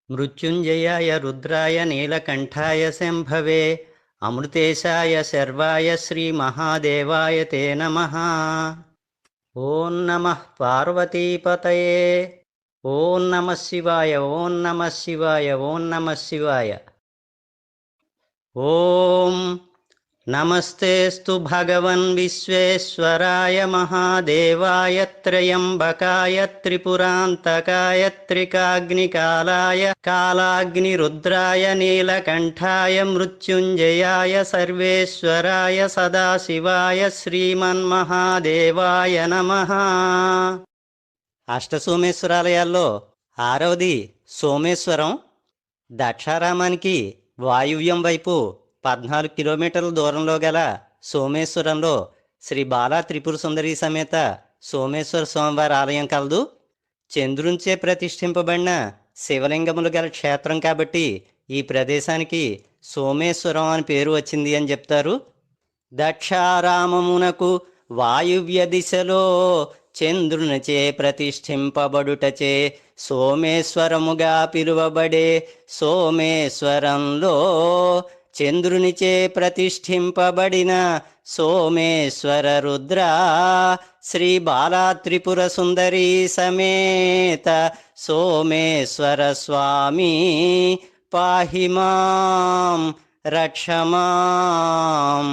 మృత్యుంజయాయ రుద్రాయ నీలకంఠాయ శంభవే అమృతేశాయ శర్వాయ శ్రీమహాదేవాయ తే నమః. ఓం నమః పార్వతీపతయే. ఓం నమః శివాయ. ఓం నమః శివాయ. ఓం నమః శివాయ. ఓం నమస్తేస్తు భగవన్ విశ్వేశ్వరాయ మహాదేవాయ త్రయంబకాయ త్రిపురాంతకాయ త్రికాగ్నికాలాయ కాలాగ్నిరుద్రాయ నీలకంఠాయ మృత్యుంజయాయ సర్వేశ్వరాయ సదాశివాయ శ్రీమన్మహాదేవాయ నమః. అష్టసోమేశ్వరాలయాల్లో ఆరవది సోమేశ్వరం. దక్షారామానికి వాయువ్యం వైపు 14 కిలోమీటర్ల దూరంలో గల సోమేశ్వరంలో శ్రీ బాలా త్రిపుర సుందరి సమేత సోమేశ్వర స్వామివారి ఆలయం కలదు. చంద్రునిచే ప్రతిష్ఠింపబడిన శివలింగములు గల క్షేత్రం కాబట్టి ఈ ప్రదేశానికి సోమేశ్వరం అని పేరు వచ్చింది అని చెప్తారు. దక్షారామమునకు వాయువ్య దిశలో చంద్రునిచే ప్రతిష్ఠింపబడుటచే సోమేశ్వరముగా పిలువబడే సోమేశ్వరంలో చంద్రునిచే ప్రతిష్ఠింపబడిన సోమేశ్వర రుద్ర శ్రీ బాలా త్రిపుర సుందరి సమేత సోమేశ్వర స్వామి పాహి మాం రక్షమాం.